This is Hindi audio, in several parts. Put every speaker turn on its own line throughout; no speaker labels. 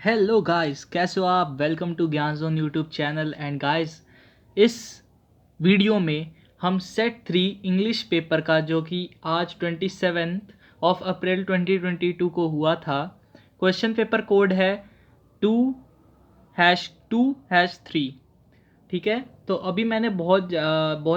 हेलो गाइस, कैसे हो आप। वेलकम टू ज्ञान zone YouTube channel. And guys, इस वीडियो में हम सेट 3 इंग्लिश पेपर का, जो कि आज 27 अप्रैल 2022 को हुआ था, क्वेश्चन पेपर कोड है 2-2-3। ठीक है, तो अभी मैंने बहुत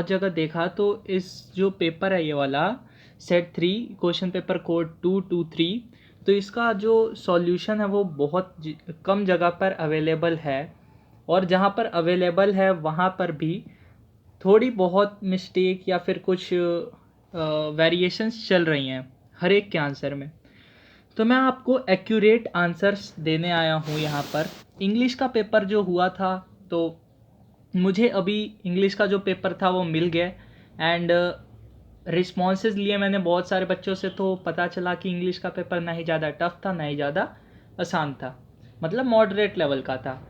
जगह देखा, तो इस जो पेपर है ये वाला सेट 3 क्वेश्चन पेपर कोड 223, तो इसका जो सॉल्यूशन है वो बहुत कम जगह पर अवेलेबल है। और जहाँ पर अवेलेबल है वहाँ पर भी थोड़ी बहुत मिस्टेक या फिर कुछ वेरिएशंस चल रही हैं हर एक के आंसर में। तो मैं आपको एक्यूरेट आंसर्स देने आया हूँ यहाँ पर। इंग्लिश का पेपर जो हुआ था, तो मुझे अभी इंग्लिश का जो पेपर था वो मिल गया। एंड रिस्पॉन्सेज लिए मैंने बहुत सारे बच्चों से, तो पता चला कि इंग्लिश का पेपर ना ही ज़्यादा टफ था ना ही ज़्यादा आसान था, मतलब मॉडरेट लेवल का था।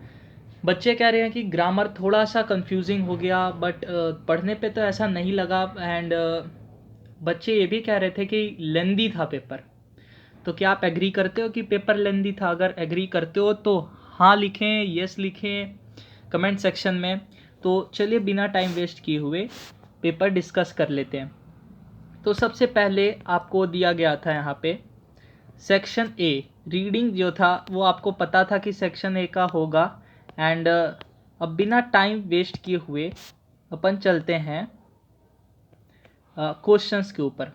बच्चे कह रहे हैं कि ग्रामर थोड़ा सा कंफ्यूजिंग हो गया, बट पढ़ने पे तो ऐसा नहीं लगा। एंड बच्चे ये भी कह रहे थे कि लेंदी था पेपर। तो क्या आप एग्री करते हो कि पेपर लेंदी था? अगर एग्री करते हो तो हाँ लिखें, यस लिखें कमेंट सेक्शन में। तो चलिए बिना टाइम वेस्ट किए हुए पेपर डिस्कस कर लेते हैं। तो सबसे पहले आपको दिया गया था यहाँ पे सेक्शन ए। रीडिंग जो था वो आपको पता था कि सेक्शन ए का होगा। एंड अब बिना टाइम वेस्ट किए हुए अपन चलते हैं क्वेश्चंस के ऊपर।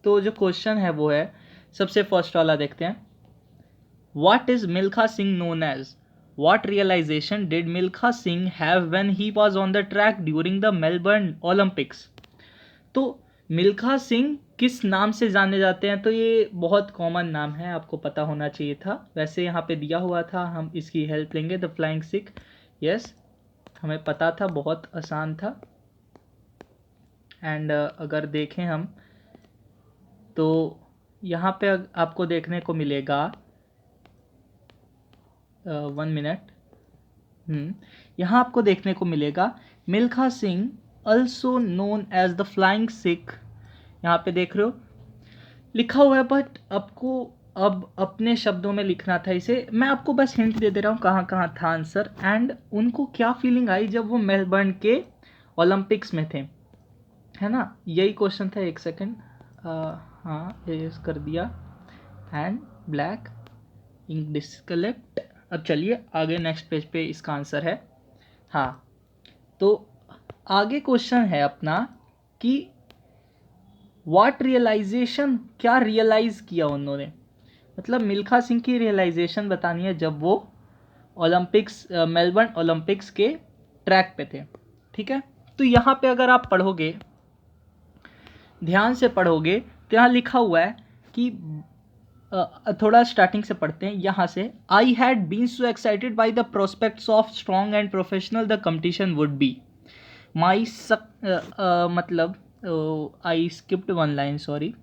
तो जो क्वेश्चन है वो है, सबसे फर्स्ट वाला देखते हैं। What is Milkha Singh known as? What realization did Milkha Singh have when he was on the track during the Melbourne Olympics? तो मिल्खा सिंह किस नाम से जाने जाते हैं? तो ये बहुत कॉमन नाम है, आपको पता होना चाहिए था। वैसे यहाँ पे दिया हुआ था, हम इसकी हेल्प लेंगे। द फ्लाइंग सिख, यस हमें पता था, बहुत आसान था। एंड अगर देखें हम तो यहाँ पे आपको देखने को मिलेगा 1 मिनट। यहाँ आपको देखने को मिलेगा Milkha Singh also known as the flying Sikh. यहाँ पे देख रहे हो लिखा हुआ है, बट आपको अब अपने शब्दों में लिखना था इसे। मैं आपको बस हिंट दे दे रहा हूँ कहाँ कहाँ था आंसर, एंड उनको क्या फीलिंग आई जब वो मेलबर्न के ओलंपिक्स में थे, है ना। यही क्वेश्चन था। एक सेकेंड, हाँ एरेज कर दिया। And black ink deselect. अब चलिए आगे नेक्स्ट पेज पे इसका आंसर है। हाँ, तो आगे क्वेश्चन है अपना कि व्हाट रियलाइजेशन, क्या रियलाइज किया उन्होंने। मतलब मिल्खा सिंह की रियलाइजेशन बतानी है जब वो ओलंपिक्स, मेलबर्न ओलंपिक्स के ट्रैक पे थे। ठीक है, तो यहाँ पे अगर आप पढ़ोगे, ध्यान से पढ़ोगे, तो यहाँ लिखा हुआ है कि थोड़ा स्टार्टिंग से पढ़ते हैं यहाँ से। I had been so excited by the prospects of strong and professional the competition would be my मतलब आई स्किप्ड 1 लाइन, सॉरी।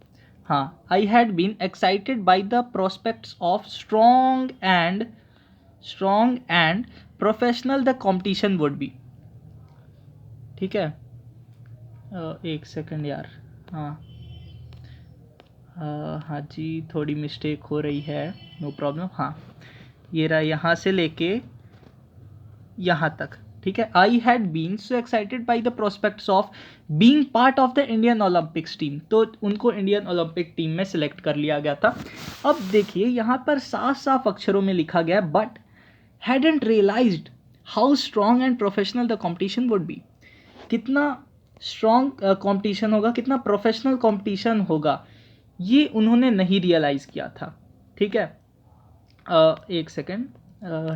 हाँ, I had been excited by the prospects of strong and professional the competition would be. ठीक है, एक सेकंड यार। हाँ, हाँ जी, थोड़ी मिस्टेक हो रही है, नो प्रॉब्लम। हाँ, ये रहा यहाँ से लेके यहाँ तक। ठीक है, I had been so excited by the prospects of being part of the Indian Olympics team. तो उनको इंडियन ओलंपिक टीम में सिलेक्ट कर लिया गया था। अब देखिए यहाँ पर साफ साफ अक्षरों में लिखा गया, but hadn't realised how strong and professional the competition would be. कितना स्ट्रॉन्ग कॉम्पिटिशन होगा, कितना प्रोफेशनल कॉम्पिटिशन होगा, ये उन्होंने नहीं रियलाइज़ किया था। ठीक है, एक सेकेंड,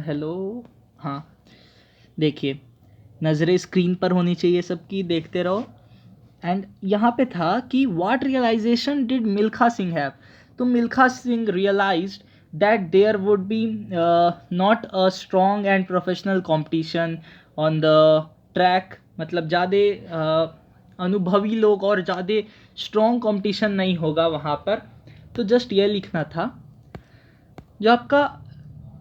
हेलो। हाँ, देखिए नज़रें स्क्रीन पर होनी चाहिए सबकी, देखते रहो। एंड यहाँ पे था कि what realisation did Milkha Singh have. तो Milkha Singh realised that there would be not a strong and professional competition on the track. मतलब ज़्यादा अनुभवी लोग और ज़्यादा स्ट्रॉन्ग कंपटीशन नहीं होगा वहाँ पर। तो जस्ट ये लिखना था। जो आपका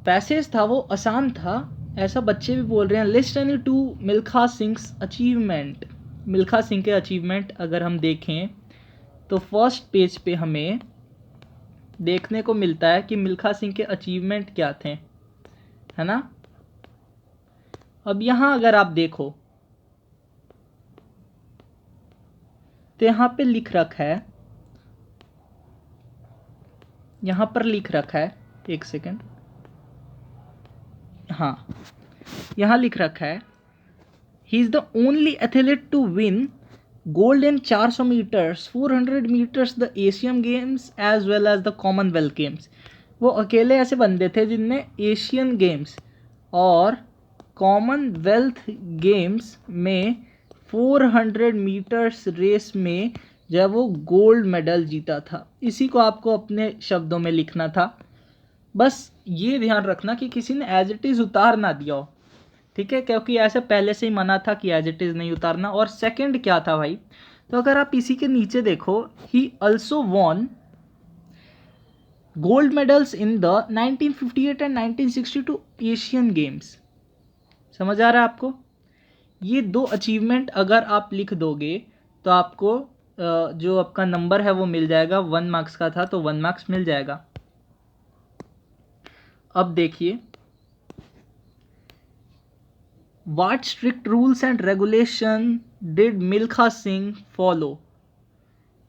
पैसेज था वो आसान था, ऐसा बच्चे भी बोल रहे हैं। Listen to Milkha Singh's achievement. Milkha Singh के अचीवमेंट अगर हम देखें तो फर्स्ट पेज पे हमें देखने को मिलता है कि मिल्खा सिंह के अचीवमेंट क्या थे। है ना। अब यहाँ अगर आप देखो तो यहाँ पे लिख रखा है, यहाँ पर लिख रखा है, एक सेकेंड, हाँ यहाँ लिख रखा है, he is the only athlete to win gold in 400 metres, 400 metres the Asian Games as well as the Commonwealth Games. वो अकेले ऐसे बंदे थे जिनने एशियन गेम्स और कॉमनवेल्थ गेम्स में 400 मीटर्स रेस में जो है वो गोल्ड मेडल जीता था। इसी को आपको अपने शब्दों में लिखना था। बस ये ध्यान रखना कि किसी ने एज इट इज़ उतार ना दिया हो, ठीक है, क्योंकि ऐसे पहले से ही मना था कि एज इट इज़ नहीं उतारना। और सेकंड क्या था भाई, तो अगर आप इसी के नीचे देखो, he also won gold medals in the 1958 and 1962 Asian games. समझ आ रहा है आपको? ये दो अचीवमेंट अगर आप लिख दोगे तो आपको जो आपका नंबर है वो मिल जाएगा। 1 मार्क्स का था तो 1 मार्क्स मिल जाएगा। अब देखिए, what strict rules and regulation did Milkha Singh follow,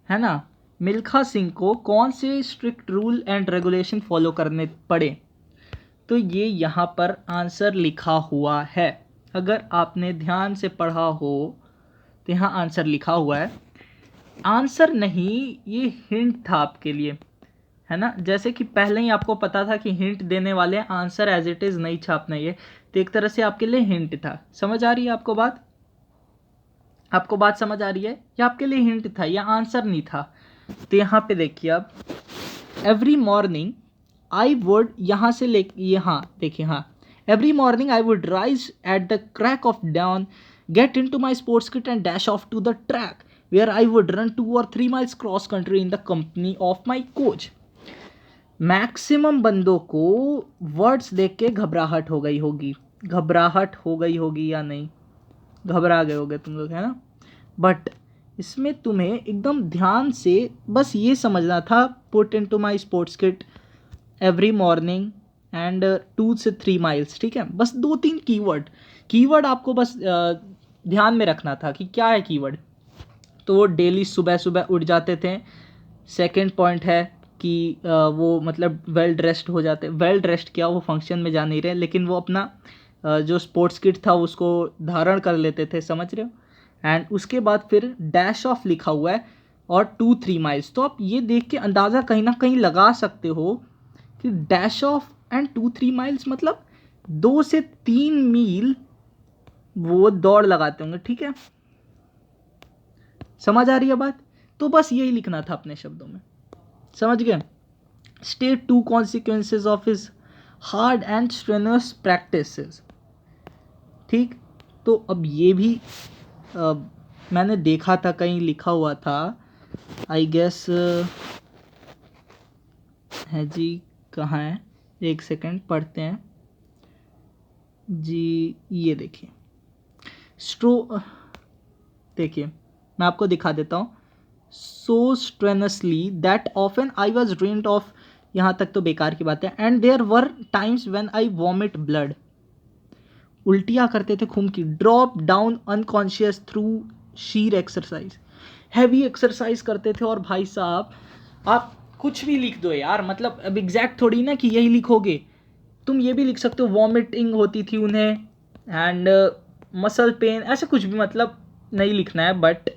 है ना। मिल्खा सिंह को कौन से strict rule and regulation follow करने पड़े, तो ये यहाँ पर आंसर लिखा हुआ है। अगर आपने ध्यान से पढ़ा हो तो यहाँ आंसर लिखा हुआ है। आंसर नहीं, ये हिंट था आपके लिए, है ना। जैसे कि पहले ही आपको पता था कि हिंट देने वाले, आंसर एज इट इज़ नहीं छापना, ये तो एक तरह से आपके लिए हिंट था। समझ आ रही है आपको बात? आपको बात समझ आ रही है? या आपके लिए हिंट था या आंसर नहीं था? तो यहाँ पे देखिए अब, एवरी मॉर्निंग आई वुड, यहाँ से ले यहाँ देखिए, हाँ, every morning I would rise at the crack of dawn, get into my sports kit and dash off to the track where I would run 2 or 3 miles cross country in the company of my coach. Maximum बंदों को वर्ड्स देख के घबराहट हो गई होगी, घबराहट हो गई होगी या नहीं, घबरा गए होगे तुम लोग, है ना। बट इसमें तुम्हें एकदम ध्यान से बस ये समझना था, put into my sports kit every morning and 2 से 3 miles, ठीक है। बस 2-3 कीवर्ड आपको बस ध्यान में रखना था कि क्या है कीवर्ड। तो वो डेली सुबह सुबह उठ जाते थे। सेकंड पॉइंट है कि वो मतलब वेल ड्रेस्ड हो जाते, वेल ड्रेस्ड क्या, वो फंक्शन में जा नहीं रहे, लेकिन वो अपना जो स्पोर्ट्स किट था उसको धारण कर लेते थे, समझ रहे हो। एंड उसके बाद फिर डैश ऑफ लिखा हुआ है और 2-3 miles। तो आप ये देख के अंदाज़ा कहीं ना कहीं लगा सकते हो कि डैश ऑफ एंड 2-3 miles मतलब 2 से 3 मील वो दौड़ लगाते होंगे, ठीक है। समझ आ रही है बात? तो बस यही लिखना था अपने शब्दों में, समझ गए। State 2 consequences of his hard and strenuous practices, ठीक। तो अब ये भी मैंने देखा था, कहीं लिखा हुआ था, आई गेस है जी, कहाँ है, एक सेकंड पढ़ते हैं जी। ये देखिए, देखिए मैं आपको दिखा देता हूँ। So strenuously that often I was dreamed of, यहाँ तक तो बेकार की बात है। And there were times when I vomit blood, उल्टियाँ करते थे खून की। Drop down unconscious through sheer exercise, heavy exercise करते थे। और भाई साहब आप कुछ भी लिख दो यार, मतलब अब एग्जैक्ट थोड़ी ना कि यही लिखोगे, तुम ये भी लिख सकते हो वॉमिटिंग होती थी उन्हें, एंड मसल पेन, ऐसे कुछ भी, मतलब नहीं लिखना है। बट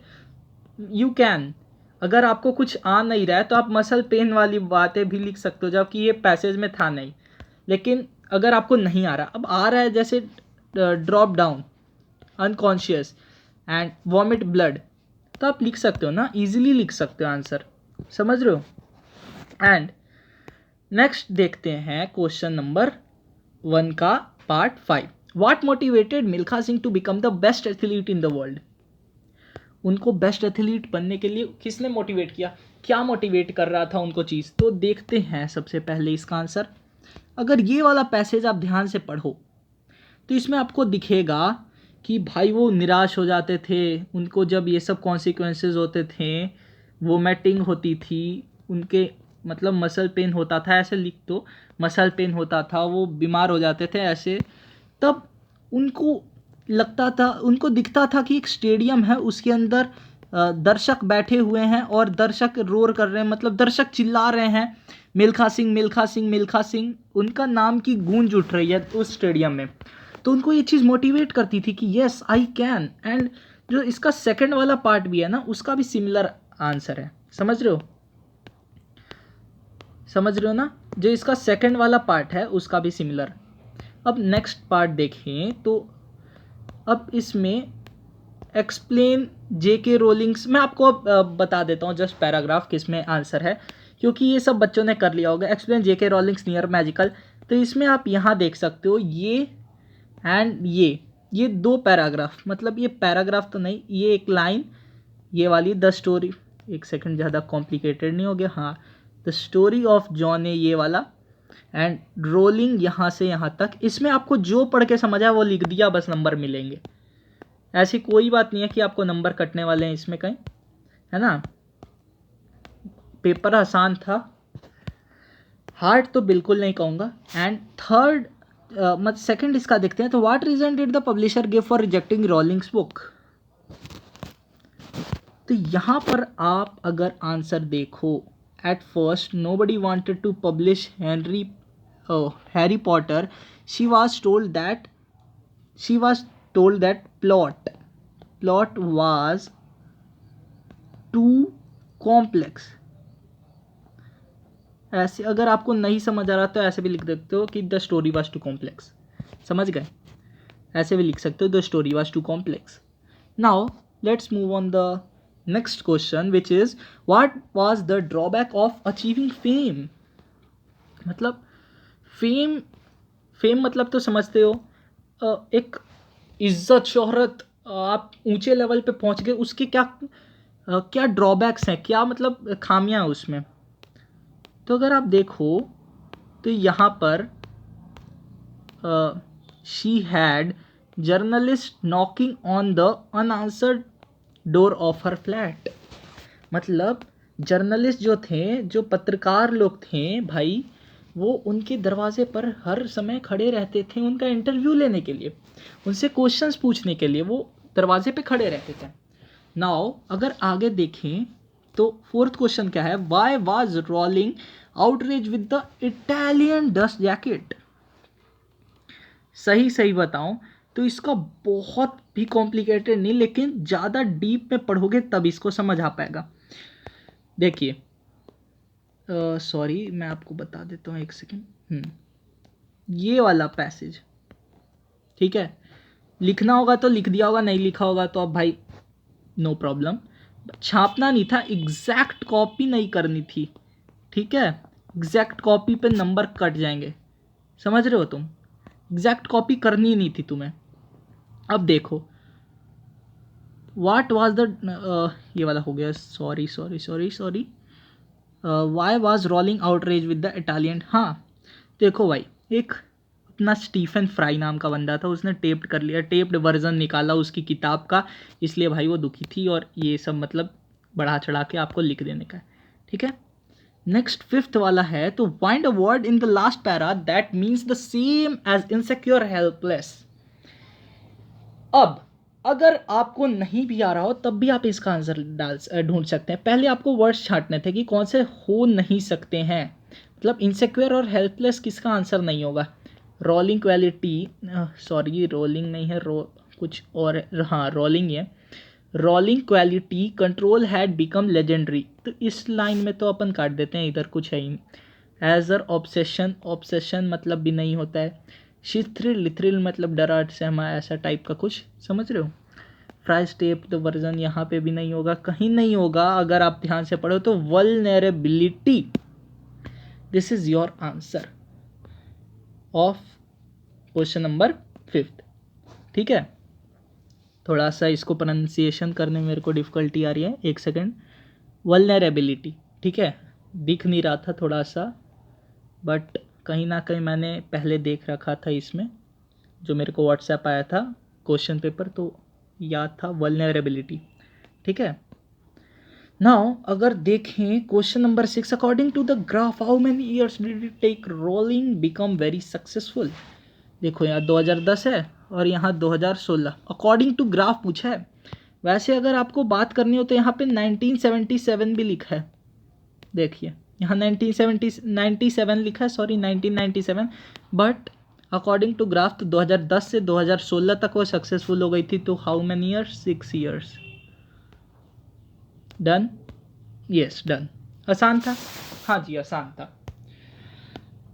यू कैन, अगर आपको कुछ आ नहीं रहा है तो आप मसल पेन वाली बातें भी लिख सकते हो, जबकि ये पैसेज में था नहीं। लेकिन अगर आपको नहीं आ रहा, अब आ रहा है, जैसे drop down unconscious and vomit blood, तो आप लिख सकते हो ना, इजीली लिख सकते हो आंसर, समझ रहे हो। एंड नेक्स्ट देखते हैं क्वेश्चन नंबर 1 का part 5। What motivated Milkha Singh to become the best athlete in the world. उनको बेस्ट एथलीट बनने के लिए किसने मोटिवेट किया, क्या मोटिवेट कर रहा था उनको चीज़, तो देखते हैं सबसे पहले इसका आंसर। अगर ये वाला पैसेज आप ध्यान से पढ़ो तो इसमें आपको दिखेगा कि भाई वो निराश हो जाते थे, उनको जब ये सब कॉन्सिक्वेंसेस होते थे, वोमिटिंग होती थी, उनके मतलब मसल पेन होता था, ऐसे लिख दो, मसल पेन होता था, वो बीमार हो जाते थे ऐसे, तब उनको लगता था, उनको दिखता था कि एक स्टेडियम है, उसके अंदर दर्शक बैठे हुए हैं और दर्शक रोर कर रहे हैं, मतलब दर्शक चिल्ला रहे हैं, मिल्खा सिंह मिल्खा सिंह मिल्खा सिंह, उनका नाम की गूंज उठ रही है उस स्टेडियम में। तो उनको ये चीज़ मोटिवेट करती थी कि यस आई कैन। एंड जो इसका सेकंड वाला पार्ट भी है ना, उसका भी सिमिलर आंसर है, समझ रहे हो, समझ रहे हो ना, जो इसका सेकंड वाला पार्ट है उसका भी सिमिलर। अब नेक्स्ट पार्ट देखें तो अब इसमें एक्सप्लेन जेके रोलिंग्स, मैं आपको अब बता देता हूँ जस्ट पैराग्राफ किसमें आंसर है, क्योंकि ये सब बच्चों ने कर लिया होगा। एक्सप्लेन जेके रोलिंग्स नियर मैजिकल, तो इसमें आप यहाँ देख सकते हो ये एंड ये दो पैराग्राफ, मतलब ये पैराग्राफ तो नहीं, ये एक लाइन, ये वाली द स्टोरी, एक सेकंड ज़्यादा कॉम्प्लिकेटेड नहीं हो गया, हाँ, द स्टोरी ऑफ जॉन है ये वाला, एंड रोलिंग यहाँ से यहाँ तक। इसमें आपको जो पढ़ के समझ आया वो लिख दिया, बस नंबर मिलेंगे। ऐसी कोई बात नहीं है कि आपको नंबर कटने वाले हैं इसमें कहीं, है ना। पेपर आसान था, हार्ड तो बिल्कुल नहीं कहूँगा। एंड थर्ड मतलब सेकंड इसका देखते हैं, तो what reason did the publisher give for rejecting Rowling's book. तो यहाँ पर आप अगर आंसर देखो, at first nobody wanted to publish Harry Potter, she was told that plot was too complex। ऐसे अगर आपको नहीं समझ आ रहा तो ऐसे भी लिख सकते हो कि the story was too complex, समझ गए, ऐसे भी लिख सकते हो the story was too complex. Now let's move on the next question which is what was the drawback of achieving fame. मतलब फेम मतलब तो समझते हो, एक इज्जत शोहरत, आप ऊंचे लेवल पे पहुंच गए, उसके क्या क्या ड्रॉबैक्स हैं, क्या मतलब खामियां हैं उसमें। तो अगर आप देखो तो यहाँ पर she had journalist knocking on the unanswered door of her flat. मतलब जर्नलिस्ट जो थे, जो पत्रकार लोग थे भाई, वो उनके दरवाजे पर हर समय खड़े रहते थे उनका इंटरव्यू लेने के लिए, उनसे क्वेश्चंस पूछने के लिए वो दरवाजे पे खड़े रहते थे। नाउ अगर आगे देखें तो फोर्थ क्वेश्चन क्या है, why was rolling outrage with the Italian dust jacket. सही बताऊं तो इसका बहुत भी कॉम्प्लिकेटेड नहीं, लेकिन ज़्यादा डीप में पढ़ोगे तब इसको समझ आ पाएगा। देखिए सॉरी मैं आपको बता देता हूँ, एक सेकेंड, ये वाला पैसेज, ठीक है, लिखना होगा तो लिख दिया होगा, नहीं लिखा होगा तो अब भाई नो प्रॉब्लम। छापना नहीं था, एग्जैक्ट कॉपी नहीं करनी थी, ठीक है, एग्जैक्ट कॉपी पे नंबर कट जाएंगे, समझ रहे हो तुम, एग्जैक्ट कॉपी करनी नहीं थी तुम्हें। अब देखो व्हाट वाज द, ये वाला हो गया, sorry, why was rolling outrage with the Italian. हाँ देखो भाई, एक अपना स्टीफन फ्राई नाम का बंदा था, उसने टेप्ड कर लिया, टेप्ड वर्जन निकाला उसकी किताब का, इसलिए भाई वो दुखी थी, और ये सब मतलब बढ़ा चढ़ा के आपको लिख देने का है, ठीक है। नेक्स्ट फिफ्थ वाला है, तो find a word in the last para that means the same as insecure helpless. अब अगर आपको नहीं भी आ रहा हो तब भी आप इसका आंसर ढूंढ सकते हैं। पहले आपको वर्ड्स छांटने थे कि कौन से हो नहीं सकते हैं, मतलब इनसिक्योर और हेल्पलेस किसका आंसर नहीं होगा। रोलिंग क्वालिटी, सॉरी रोलिंग नहीं है, कुछ और, हाँ रोलिंग है। Rolling quality control had become legendary, तो इस लाइन में तो अपन काट देते हैं, इधर कुछ है ही नहीं। एजर ऑब्सेशन मतलब भी नहीं होता है। लिथ्रिल मतलब डरा सहमा, ऐसा टाइप का कुछ, समझ रहे हो। फ्राई स्टेप तो वर्जन यहाँ पे भी नहीं होगा, कहीं नहीं होगा, अगर आप ध्यान से पढ़ो तो vulnerability, this is your answer of question number 5, ठीक है। थोड़ा सा इसको प्रोनाउंसिएशन करने में मेरे को डिफ़िकल्टी आ रही है, एक सेकेंड। वल्नरेबिलिटी, ठीक है, दिख नहीं रहा था थोड़ा सा, बट कहीं ना कहीं मैंने पहले देख रखा था इसमें, जो मेरे को व्हाट्सएप आया था क्वेश्चन पेपर, तो याद था वल्नरेबिलिटी, ठीक है। नाउ अगर देखें question number 6, according to the graph how many years did it take Rowling become very successful. देखो यहाँ 2010 है और यहाँ 2016, अकॉर्डिंग टू ग्राफ पूछा है। वैसे अगर आपको बात करनी हो तो यहाँ पे 1977 भी लिखा है, देखिए यहाँ 1997 लिखा है, sorry 1997, but according to graph तो 2010 से 2016 तक वो सक्सेसफुल हो गई थी। तो how many years, 6 years. Done, yes done. आसान था, हाँ जी आसान था।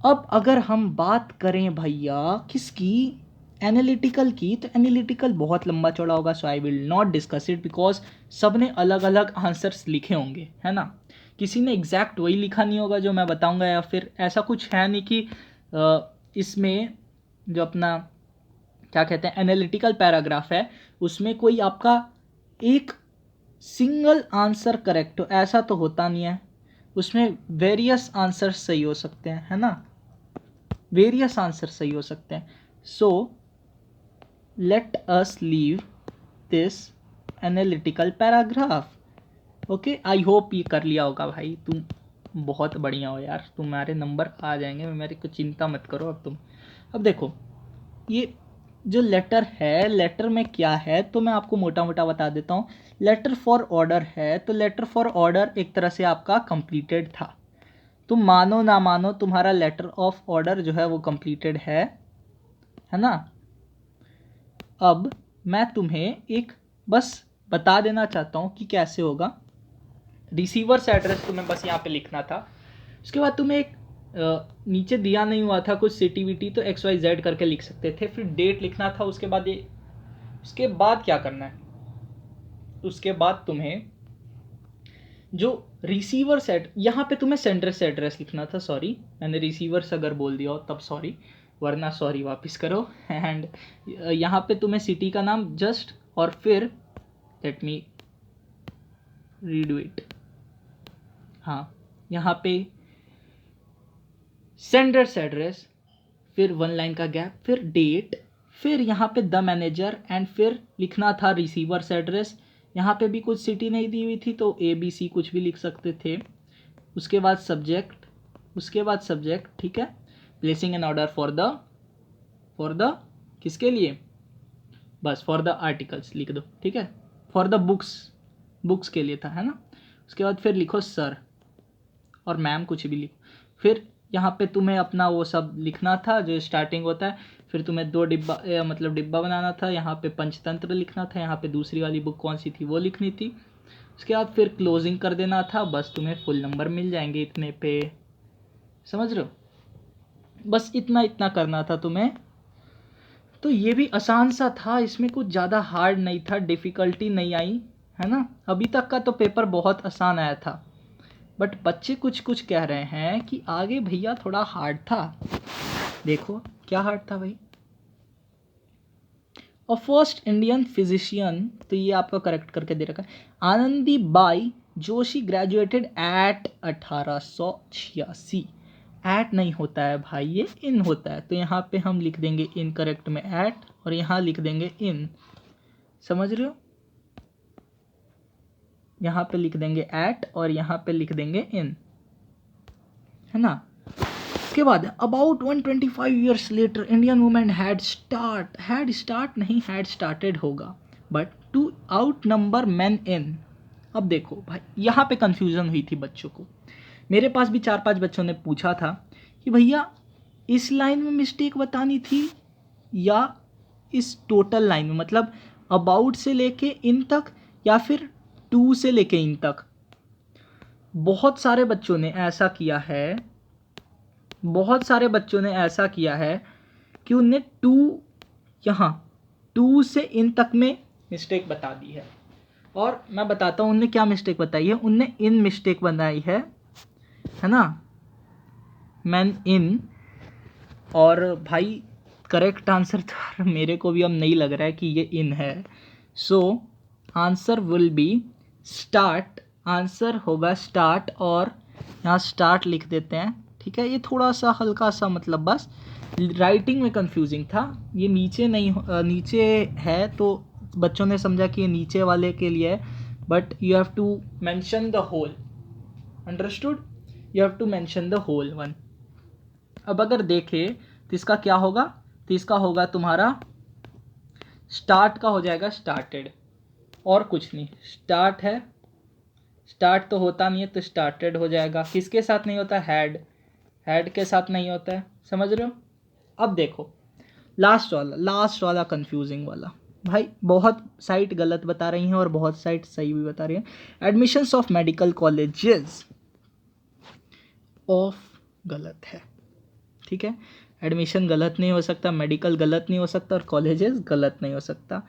अब अगर हम बात करें भैया किसकी, एनालिटिकल की, तो एनालिटिकल बहुत लंबा चौड़ा होगा, so I will not discuss it because सब ने अलग अलग आंसर्स लिखे होंगे, है ना। किसी ने एग्जैक्ट वही लिखा नहीं होगा जो मैं बताऊंगा, या फिर ऐसा कुछ है नहीं कि इसमें जो अपना क्या कहते हैं एनालिटिकल पैराग्राफ है उसमें कोई आपका एक सिंगल आंसर करेक्ट हो, ऐसा तो होता नहीं है। उसमें वेरियस आंसर्स सही हो सकते हैं, है ना, वेरियस आंसर सही हो सकते हैं। So let us leave this analytical paragraph. Okay, I hope ये कर लिया होगा भाई, तुम बहुत बढ़िया हो यार, तुम्हारे नंबर आ जाएंगे, मेरी को चिंता मत करो अब तुम। अब देखो ये जो लेटर है, लेटर में क्या है तो मैं आपको मोटा मोटा बता देता हूँ। लेटर फॉर ऑर्डर है, तो लेटर फॉर ऑर्डर एक तरह से आपका कंप्लीटेड था। तुम मानो ना मानो तुम्हारा लेटर ऑफ ऑर्डर जो है वो कंप्लीटेड है ना। अब मैं तुम्हें एक बस बता देना चाहता हूँ कि कैसे होगा। रिसीवर्स एड्रेस तुम्हें बस यहाँ पे लिखना था। उसके बाद तुम्हें एक नीचे दिया नहीं हुआ था कुछ सिटी विटी, तो XYZ करके लिख सकते थे। फिर डेट लिखना था। उसके बाद ये, उसके बाद क्या करना है, उसके बाद तुम्हें जो रिसीवर सेट, यहाँ पे तुम्हें सेंडर से एड्रेस लिखना था। सॉरी मैंने रिसीवर से अगर बोल दिया हो तब सॉरी, वरना सॉरी वापस करो। एंड यहाँ पे तुम्हें सिटी का नाम जस्ट, और फिर लेट मी रीडू इट, हाँ यहाँ पे सेंडर्स एड्रेस, फिर 1 लाइन का गैप, फिर डेट, फिर यहाँ पे द मैनेजर, एंड फिर लिखना था रिसीवर्स एड्रेस। यहाँ पे भी कुछ सिटी नहीं दी हुई थी तो ABC कुछ भी लिख सकते थे। उसके बाद सब्जेक्ट, उसके बाद सब्जेक्ट, ठीक है। Placing an order for the किसके लिए, बस फॉर द आर्टिकल्स लिख दो, ठीक है, फॉर द बुक्स के लिए था, है ना। उसके बाद फिर लिखो सर और मैम, कुछ भी लिखो। फिर यहाँ पे तुम्हें अपना वो सब लिखना था जो स्टार्टिंग होता है। फिर तुम्हें 2 डिब्बा मतलब डिब्बा बनाना था। यहाँ पे पंचतंत्र लिखना था, यहाँ पे दूसरी वाली बुक कौन सी थी वो लिखनी थी। उसके बाद फिर क्लोजिंग कर देना था। बस तुम्हें फुल नंबर मिल जाएंगे इतने पे, समझ रहे हो। बस इतना इतना करना था तुम्हें। तो ये भी आसान सा था, इसमें कुछ ज़्यादा हार्ड नहीं था, डिफ़िकल्टी नहीं आई, है ना। अभी तक का तो पेपर बहुत आसान आया था, बट बच्चे कुछ कुछ कह रहे हैं कि आगे भैया थोड़ा हार्ड था। देखो क्या हार्ड था भाई। और फर्स्ट इंडियन फिजिशियन, तो ये आपका करेक्ट करके दे रखा है, Anandi Bai Joshi graduated at 1886। At नहीं होता है भाई, ये इन होता है। तो यहाँ पे हम लिख देंगे इन करेक्ट में एट, और यहाँ लिख देंगे इन, समझ रहे हो। यहाँ पे लिख देंगे एट और यहाँ पे लिख देंगे इन, है ना। उसके बाद about 125 years later Indian women had started होगा, but to outnumber man in. अब देखो भाई यहाँ पे कंफ्यूजन हुई थी बच्चों को। मेरे पास भी 4-5 बच्चों ने पूछा था कि भैया इस लाइन में मिस्टेक बतानी थी या इस टोटल लाइन में, मतलब अबाउट से लेके इन तक या फिर टू से लेके इन तक। बहुत सारे बच्चों ने ऐसा किया है, बहुत सारे बच्चों ने ऐसा किया है कि उनने यहाँ टू से इन तक में मिस्टेक बता दी है। और मैं बताता हूँ उनने क्या मिस्टेक बताई है। उनने इन मिस्टेक बनाई है ना, मैन इन। और भाई करेक्ट आंसर था मेरे को भी अब नहीं लग रहा है कि ये इन है। So answer will be start, answer होगा स्टार्ट, और यहाँ स्टार्ट लिख देते हैं, ठीक है। ये थोड़ा सा हल्का सा मतलब बस राइटिंग में कंफ्यूजिंग था। ये नीचे नहीं नीचे है तो बच्चों ने समझा कि ये नीचे वाले के लिए है, but you have to mention the whole. Understood? You have to mention the whole one. अब अगर देखें तो इसका क्या होगा, तो इसका होगा तुम्हारा स्टार्ट का हो जाएगा स्टार्टेड, और कुछ नहीं. स्टार्ट है, स्टार्ट तो होता नहीं है तो स्टार्टेड हो जाएगा. किसके साथ नहीं होता? हैड. हैड के साथ नहीं होता है. समझ रहे हो? अब देखो लास्ट वाला कंफ्यूजिंग वाला. भाई बहुत साइट गलत बता रही हैं और बहुत साइट सही भी बता रही हैं. Admissions of medical colleges of गलत है. ठीक है, एडमिशन गलत नहीं हो सकता, मेडिकल गलत नहीं हो सकता और कॉलेजेस गलत नहीं हो सकता.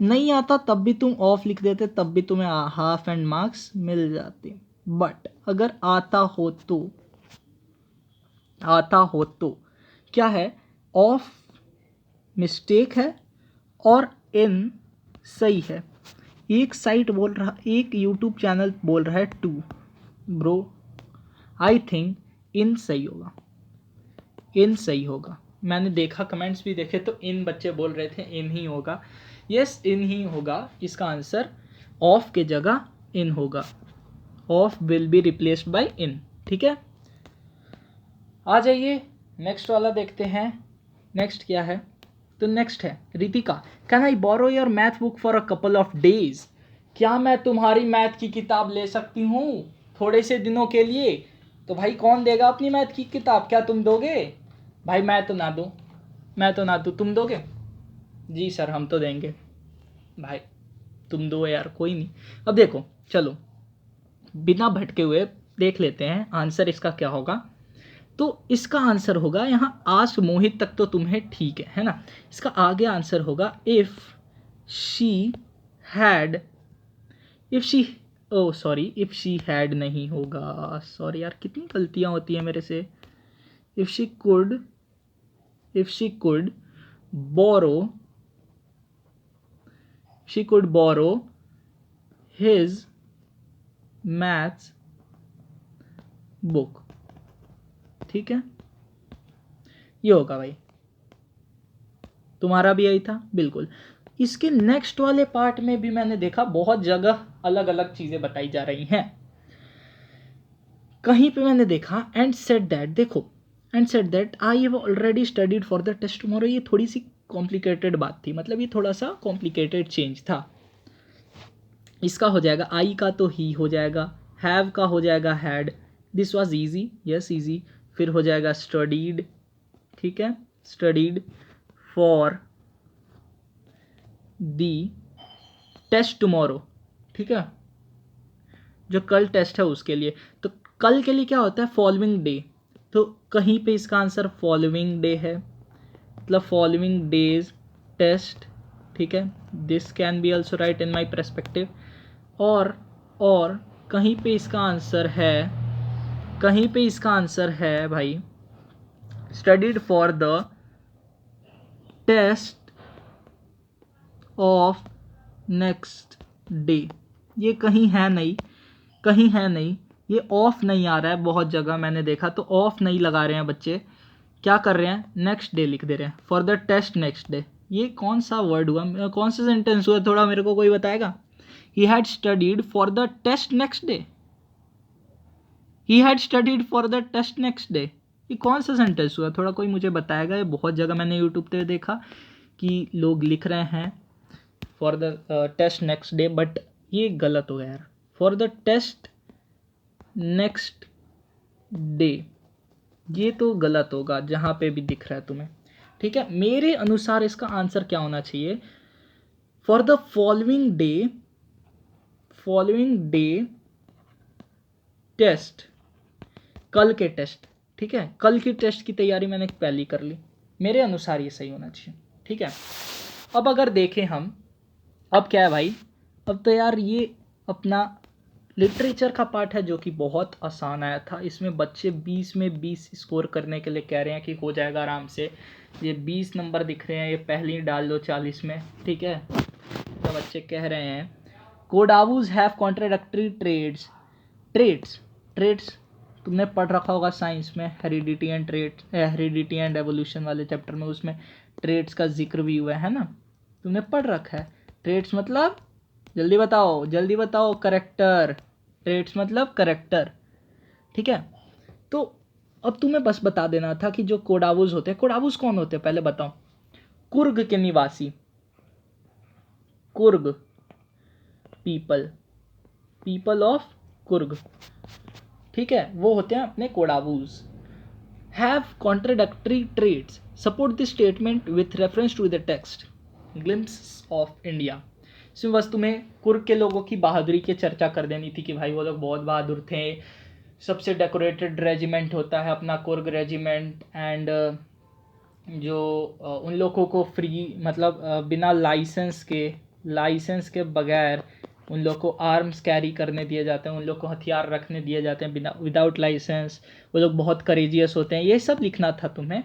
नहीं आता तब भी तुम ऑफ लिख देते, तब भी तुम्हें हाफ एंड मार्क्स मिल जाते. बट अगर आता हो तो क्या है, ऑफ मिस्टेक है और इन सही है. एक साइट बोल रहा, एक यूट्यूब चैनल बोल रहा है 2. ब्रो आई थिंक इन सही होगा, इन सही होगा. मैंने देखा, कमेंट्स भी देखे तो इन बच्चे बोल रहे थे इन ही होगा. यस इन ही होगा. इसका आंसर ऑफ के जगह इन होगा. Of will be replaced by in. ठीक है, आ जाइए नेक्स्ट वाला देखते हैं. नेक्स्ट क्या है? तो नेक्स्ट है Ritika. Can I borrow your math book for a couple of days? क्या मैं तुम्हारी मैथ की किताब ले सकती हूँ थोड़े से दिनों के लिए? तो भाई कौन देगा अपनी मैथ की किताब? क्या तुम दोगे? भाई मैं तो ना दूँ, तुम दोगे? जी सर हम तो देंगे. भाई तुम दो यार, कोई नहीं. अब देखो, चलो बिना भटके हुए देख लेते हैं आंसर इसका क्या होगा. तो इसका आंसर होगा यहाँ आस्क मोहित तक तो तुम्हें ठीक है ना. इसका आगे आंसर होगा इफ शी हैड नहीं होगा. सॉरी यार, कितनी गलतियाँ होती है मेरे से. If she could borrow his maths book. ठीक है, ये होगा भाई. तुम्हारा भी यही था बिल्कुल. इसके नेक्स्ट वाले पार्ट में भी मैंने देखा बहुत जगह अलग अलग चीजें बताई जा रही हैं. कहीं पे मैंने देखा एंड सेड दैट. देखो, and said that I have already studied for the test tomorrow. ये थोड़ी सी कॉम्प्लिकेटेड बात थी, मतलब ये थोड़ा सा कॉम्प्लिकेटेड चेंज था. इसका हो जाएगा आई का तो ही हो जाएगा, हैव का हो जाएगा had. This was easy. Yes easy. फिर हो जाएगा स्टडीड. ठीक है, studied for the test tomorrow. ठीक है, जो कल टेस्ट है उसके लिए. तो कल के लिए क्या होता है? Following day. तो कहीं पे इसका आंसर फॉलोइंग डे है, मतलब फॉलोइंग डेज टेस्ट. ठीक है, this can be also right in my perspective. और कहीं पे इसका आंसर है भाई studied for the test of next day. ये कहीं है नहीं. ये ऑफ नहीं आ रहा है, बहुत जगह मैंने देखा तो ऑफ नहीं लगा रहे हैं बच्चे. क्या कर रहे हैं? नेक्स्ट डे लिख दे रहे हैं, for the test next day. ये कौन सा वर्ड हुआ, कौन सा सेंटेंस हुआ? थोड़ा मेरे को कोई बताएगा? He had studied for the test next day. ये कौन सा सेंटेंस हुआ? थोड़ा कोई मुझे बताएगा? ये बहुत जगह मैंने यूट्यूब पे देखा कि लोग लिख रहे हैं for the test next day, but ये गलत हो गया यार. For the test next day, ये तो गलत होगा जहाँ पे भी दिख रहा है तुम्हें. ठीक है, मेरे अनुसार इसका आंसर क्या होना चाहिए? For the following day test. कल के टेस्ट. ठीक है, कल की टेस्ट की तैयारी मैंने पहले कर ली. मेरे अनुसार ये सही होना चाहिए. ठीक है, अब अगर देखें हम, अब क्या है भाई, अब तो यार ये अपना लिटरेचर का पार्ट है जो कि बहुत आसान आया था. इसमें बच्चे 20 में 20 स्कोर करने के लिए कह रहे हैं कि हो जाएगा आराम से. ये 20 नंबर दिख रहे हैं, ये पहले ही डाल दो 40 में. ठीक है, तो बच्चे कह रहे हैं कोडावूज हैव कॉन्ट्राडिक्टरी ट्रेड्स. तुमने पढ़ रखा होगा साइंस में, हेरिडिटी एंड एवोल्यूशन वाले चैप्टर में, उसमें ट्रेड्स का जिक्र भी हुआ है ना, तुमने पढ़ रखा है. ट्रेड्स मतलब जल्दी बताओ। करेक्टर, ट्रेट्स मतलब करेक्टर, ठीक है। तो अब तुम्हें बस बता देना था कि जो कोडावूज होते हैं, कोडावूज कौन होते हैं पहले बताओ। कुर्ग के निवासी, Coorg, people, people of Coorg, ठीक है, वो होते हैं अपने Kodavus. Have contradictory traits, support this statement with reference to the text glimpses of India. इसमें बस तुम्हें कुर्ग के लोगों की बहादुरी की चर्चा कर देनी थी कि भाई वो लोग बहुत बहादुर थे, सबसे डेकोरेटेड रेजिमेंट होता है अपना कुर्ग रेजिमेंट, एंड जो उन लोगों को फ्री मतलब बिना लाइसेंस के बगैर उन लोग को आर्म्स कैरी करने दिए जाते हैं, उन लोग को हथियार रखने दिए जाते हैं बिना विदाउट लाइसेंस। वो लोग बहुत करेजियस होते हैं, ये सब लिखना था तुम्हें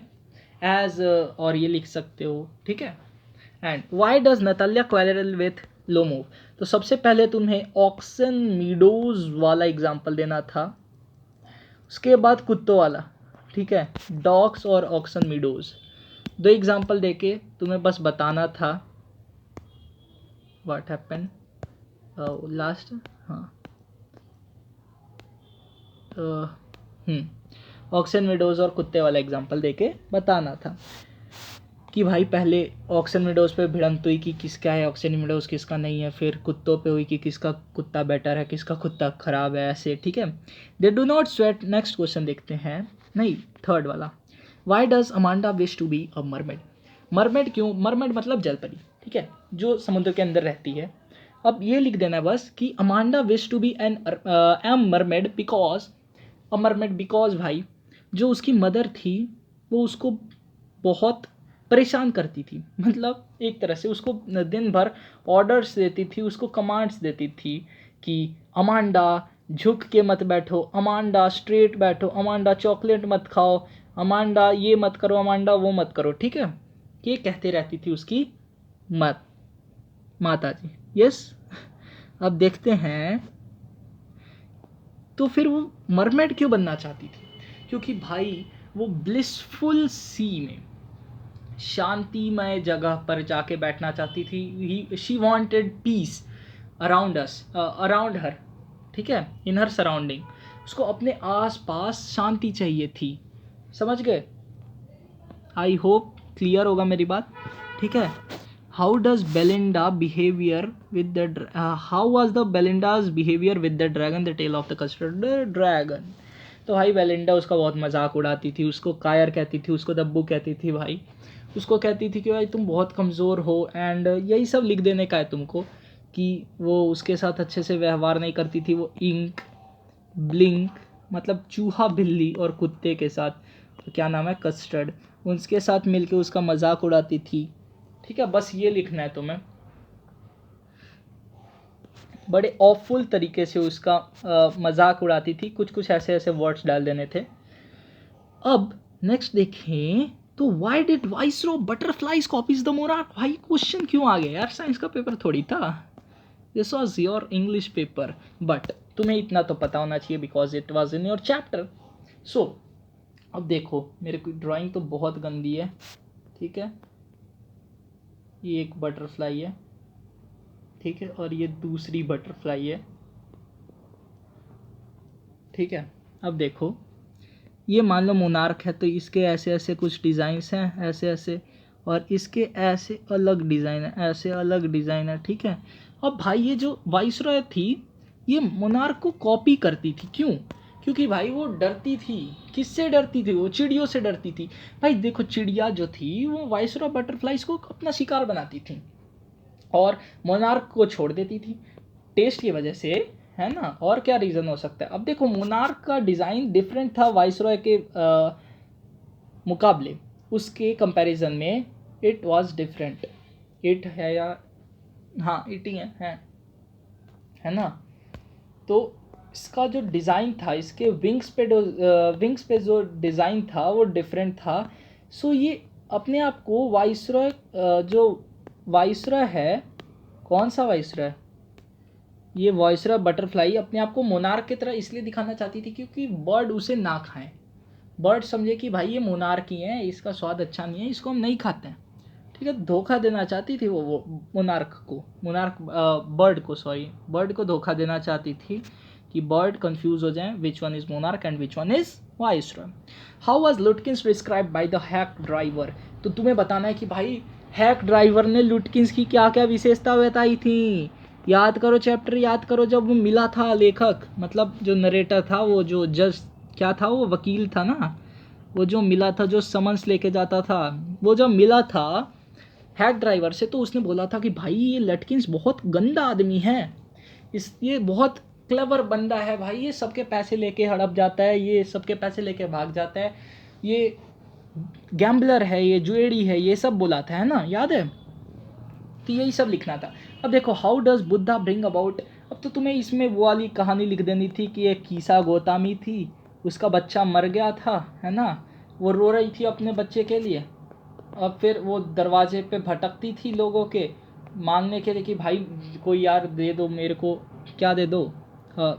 एज, और ये लिख सकते हो, ठीक है। And why does Natalya quarrel with Lomov, तो सबसे पहले तुम्हें ऑक्सन मीडोज वाला एग्जाम्पल देना था, उसके बाद कुत्तों वाला, ठीक है, डॉग्स और ऑक्सन मीडोज। दो एग्जाम्पल देके तुम्हें बस बताना था व्हाट हैपन लास्ट, हाँ, ऑक्सन मीडोज और कुत्ते वाला एग्जाम्पल देके बताना था कि भाई पहले ऑक्सन मीडोज पे भिड़ंत हुई कि किसका है ऑक्सन मीडोज किसका नहीं है, फिर कुत्तों पे हुई कि किसका कुत्ता बेटर है किसका कुत्ता खराब है, ऐसे, ठीक है। They do not sweat. Next question देखते हैं, नहीं थर्ड वाला। Why does Amanda wish to be a mermaid, mermaid क्यों, मरमेड मतलब जलपरी, ठीक है, जो समुद्र के अंदर रहती है। अब ये लिख देना है बस कि Amanda wish to be an M mermaid because, a mermaid because भाई जो उसकी मदर थी वो उसको बहुत परेशान करती थी, मतलब एक तरह से उसको दिन भर ऑर्डर्स देती थी, उसको कमांड्स देती थी कि अमांडा झुक के मत बैठो, अमांडा स्ट्रेट बैठो, अमांडा चॉकलेट मत खाओ, अमांडा ये मत करो, अमांडा वो मत करो, ठीक है, ये कहते रहती थी उसकी मत माता जी। यस, अब देखते हैं तो फिर वो मरमेड क्यों बनना चाहती थी, क्योंकि भाई वो ब्लिसफुल सी में शांतिमय जगह पर जाके बैठना चाहती थी। She wanted peace around us, around her, ठीक है, इन हर सराउंडिंग, उसको अपने आस पास शांति चाहिए थी, समझ गए। आई होप क्लियर होगा मेरी बात, ठीक है। How does Belinda behaviour with the, how was the Belinda's behaviour with the dragon the tale of the custard dragon. तो भाई बेलिंडा उसका बहुत मजाक उड़ाती थी, उसको कायर कहती थी, उसको दब्बू कहती थी भाई, उसको कहती थी कि भाई तुम बहुत कमज़ोर हो, एंड यही सब लिख देने का है तुमको कि वो उसके साथ अच्छे से व्यवहार नहीं करती थी। वो इंक, ब्लिंक मतलब चूहा बिल्ली और कुत्ते के साथ क्या नाम है कस्टर्ड, उसके साथ मिलके उसका मजाक उड़ाती थी, ठीक है, बस ये लिखना है तुम्हें। बड़े ऑफुल तरीके से उसका मजाक उड़ाती थी, कुछ कुछ ऐसे ऐसे वर्ड्स डाल देने थे। अब नेक्स्ट देखें तो why did viceroy butterflies copies the monarch, भाई क्वेश्चन क्यों आ गया यार, साइंस का पेपर थोड़ी था, this was your English paper, but तुम्हें इतना तो पता होना चाहिए because it was in your chapter. So अब देखो मेरे को ड्राइंग तो बहुत गंदी है, ठीक है, ये एक बटरफ्लाई है, ठीक है, और ये दूसरी बटरफ्लाई है, ठीक है। अब देखो ये मान लो मोनार्क है तो इसके ऐसे ऐसे कुछ डिज़ाइंस हैं, ऐसे ऐसे, और इसके ऐसे अलग डिज़ाइन है, ऐसे अलग डिज़ाइन है, ठीक है। अब भाई ये जो वाइसरॉय थी ये मोनार्क को कॉपी करती थी, क्यों, क्योंकि भाई वो डरती थी, किससे डरती थी, वो चिड़ियों से डरती थी। भाई देखो चिड़िया जो थी वो वाइसरॉय बटरफ्लाइज को अपना शिकार बनाती थी और मोनार्क को छोड़ देती थी टेस्ट की वजह से, है ना, और क्या रीज़न हो सकता है। अब देखो मोनार्क का डिज़ाइन डिफरेंट था वाइसरॉय के मुकाबले, उसके कंपैरिजन में इट वाज डिफरेंट, इट है या हाँ इट ही है ना। तो इसका जो डिज़ाइन था, इसके विंग्स पे जो डिज़ाइन था वो डिफरेंट था। सो ये अपने आप को वाइसरॉय, जो वाइसरॉय है, कौन सा वाइसरॉय, ये वाइसरॉय बटरफ्लाई अपने आप को मोनार्क की तरह इसलिए दिखाना चाहती थी क्योंकि बर्ड उसे ना खाएं, बर्ड समझे कि भाई ये मोनार्क ही है, इसका स्वाद अच्छा नहीं है, इसको हम नहीं खाते हैं, ठीक है, धोखा देना चाहती थी वो बर्ड को धोखा देना चाहती थी कि बर्ड कंफ्यूज हो जाए which one is monarch and which one is viceroy. How was लुटकिंस describe by the hack driver. तो तुम्हें बताना है कि भाई हैक ड्राइवर ने लुटकिंस की क्या क्या विशेषता बताई थी। याद करो चैप्टर, याद करो जब वो मिला था लेखक, मतलब जो नरेटर था, वो जो जज क्या था, वो वकील था ना, वो जो मिला था, जो समन्स लेके जाता था, वो जब मिला था हैक ड्राइवर से, तो उसने बोला था कि भाई ये लटकिंस बहुत गंदा आदमी है, ये बहुत क्लेवर बंदा है भाई, ये सबके पैसे लेके हड़प जाता है, ये सबके पैसे लेके भाग जाता है, ये गैम्बलर है, ये जुएड़ी है, ये सब बोला था, है ना, याद है। तो यही सब लिखना था। अब देखो how does Buddha bring about. अब तो तुम्हें इसमें वो वाली कहानी लिख देनी थी कि एक कीसा गोतामी थी, उसका बच्चा मर गया था, है ना, वो रो रही थी अपने बच्चे के लिए। अब फिर वो दरवाजे पे भटकती थी लोगों के मांगने के लिए कि भाई कोई यार दे दो मेरे को, क्या दे दो,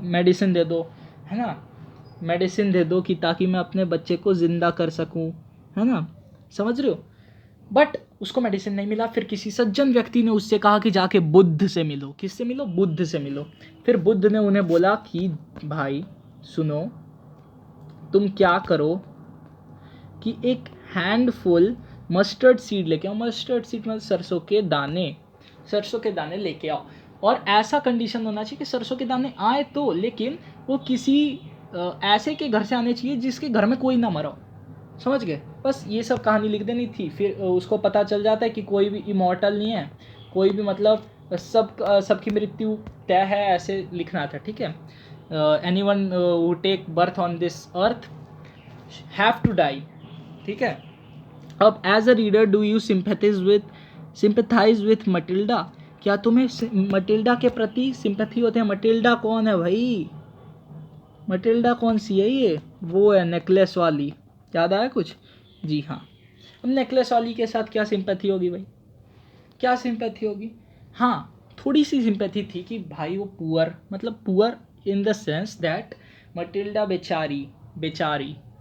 मेडिसिन दे दो, है ना, मेडिसिन दे दो कि ताकि मैं अपने बच्चे को ज़िंदा कर सकूं, है ना, समझ रहे हो। बट उसको मेडिसिन नहीं मिला। फिर किसी सज्जन व्यक्ति ने उससे कहा कि जाके बुद्ध से मिलो। किससे मिलो? बुद्ध से मिलो। फिर बुद्ध ने उन्हें बोला कि भाई सुनो, तुम क्या करो कि एक हैंडफुल मस्टर्ड सीड लेके आओ। मस्टर्ड सीड मतलब सरसों के दाने लेके आओ। और ऐसा कंडीशन होना चाहिए कि सरसों के दाने आए तो, लेकिन वो किसी ऐसे के घर से आने चाहिए जिसके घर में कोई ना मरा हो, समझ गए। बस ये सब कहानी लिख देनी थी। फिर उसको पता चल जाता है कि कोई भी इमॉर्टल नहीं है, कोई भी, मतलब सबकी मृत्यु तय है, ऐसे लिखना था, ठीक है। Anyone who take birth on this earth have to die, ठीक है। अब as a reader do you sympathise with Matilda. क्या तुम्हें मटिल्डा के प्रति सिंपैथी होते हैं? मटिल्डा कौन है भाई? मटिल्डा कौन सी है? ये वो है नेकलेस वाली, याद आया कुछ? जी हाँ। अब नेकलेस वाली के साथ क्या सिंपैथी होगी भाई? क्या सिंपैथी होगी? हाँ, थोड़ी सी सिंपैथी थी कि भाई वो पुअर, मतलब poor in the sense that Matilda बेचारी,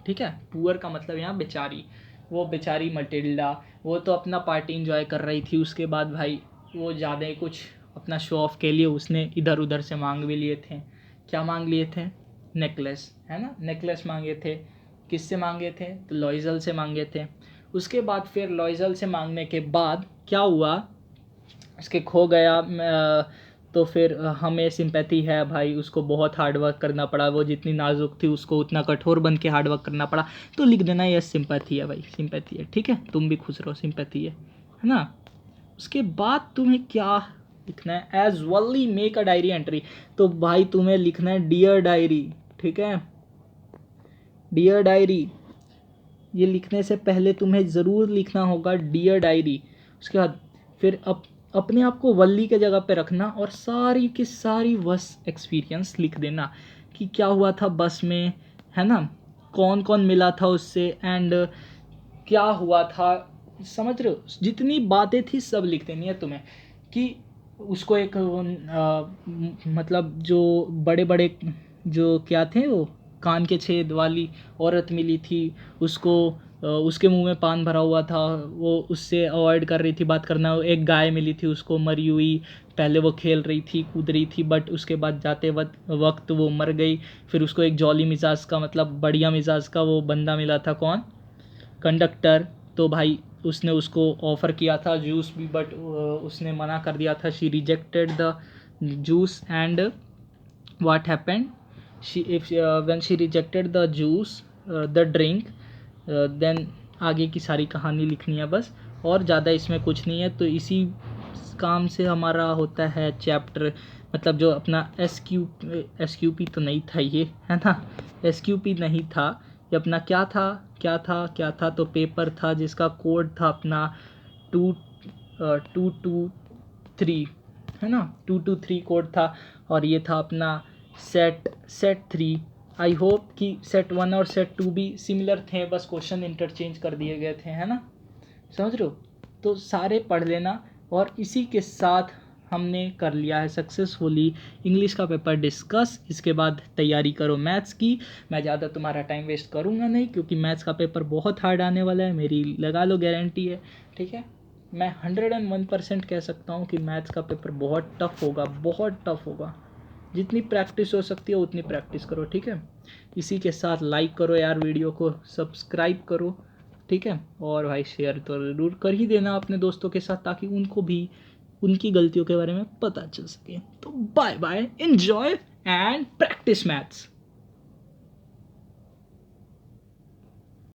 ठीक है। पुअर का मतलब यहाँ बेचारी, वो बेचारी मटिल्डा, वो तो अपना पार्टी इंजॉय कर रही थी। उसके बाद भाई वो ज़्यादा ही कुछ अपना शो ऑफ के लिए उसने इधर उधर से मांग भी लिए थे। क्या मांग लिए थे? नेकलेस, है ना, नेकलेस मांगे थे। किससे मांगे थे? तो लॉइजल से मांगे थे। उसके बाद फिर लॉइजल से मांगने के बाद क्या हुआ, उसके खो गया। तो फिर हमें सिंपैथी है भाई, उसको बहुत हार्डवर्क करना पड़ा, वो जितनी नाजुक थी उसको उतना कठोर बन के हार्डवर्क करना पड़ा। तो लिख देना यस सिंपैथी है भाई, सिंपैथी है, ठीक है। तुम भी खुश रहो, सिंपैथी है ना। उसके बाद तुम्हें क्या लिखना है? As Valli make a diary entry. तो भाई तुम्हें लिखना है डियर डायरी, ठीक है, डियर डायरी। ये लिखने से पहले तुम्हें ज़रूर लिखना होगा डियर डायरी। उसके बाद फिर अपने आप को वल्ली के जगह पे रखना और सारी की सारी बस एक्सपीरियंस लिख देना कि क्या हुआ था बस में, है ना, कौन कौन मिला था उससे, एंड क्या हुआ था, समझ रहे हो। जितनी बातें थी सब लिख देनी है तुम्हें। कि उसको एक मतलब जो बड़े बड़े जो क्या थे, वो कान के छेद वाली औरत मिली थी, उसको उसके मुंह में पान भरा हुआ था, वो उससे अवॉइड कर रही थी बात करना। एक गाय मिली थी उसको मरी हुई, पहले वो खेल रही थी, कूद रही थी, बट उसके बाद जाते वक्त वो मर गई। फिर उसको एक जॉली मिजाज का, मतलब बढ़िया मिजाज का वो बंदा मिला था, कौन? कंडक्टर। तो भाई उसने उसको ऑफ़र किया था जूस भी, बट उसने मना कर दिया था। She rejected the juice and what happened, when she rejected the juice, the drink, then आगे की सारी कहानी लिखनी है बस, और ज़्यादा इसमें कुछ नहीं है। तो इसी काम से हमारा होता है चैप्टर, मतलब जो अपना एस क्यू पी तो नहीं था ये, है ना, SQP नहीं था ये, अपना क्या था तो पेपर था जिसका कोड था अपना 223, है ना, 223 कोड था। और ये था अपना सेट 3। आई होप कि सेट 1 और सेट 2 भी सिमिलर थे, बस क्वेश्चन इंटरचेंज कर दिए गए थे, है ना, समझ रहे हो। तो सारे पढ़ लेना। और इसी के साथ हमने कर लिया है सक्सेसफुली इंग्लिश का पेपर डिस्कस। इसके बाद तैयारी करो मैथ्स की। मैं ज़्यादा तुम्हारा टाइम वेस्ट करूँगा नहीं, क्योंकि मैथ्स का पेपर बहुत हार्ड आने वाला है, मेरी लगा लो गारंटी है, ठीक है। मैं 101% कह सकता हूँ कि मैथ्स का पेपर बहुत टफ होगा, बहुत टफ होगा। जितनी प्रैक्टिस हो सकती है उतनी प्रैक्टिस करो, ठीक है। इसी के साथ लाइक करो यार वीडियो को, सब्सक्राइब करो, ठीक है। और भाई शेयर तो ज़रूर कर ही देना अपने दोस्तों के साथ, ताकि उनको भी उनकी गलतियों के बारे में पता चल सके। तो bye bye, enjoy and practise maths.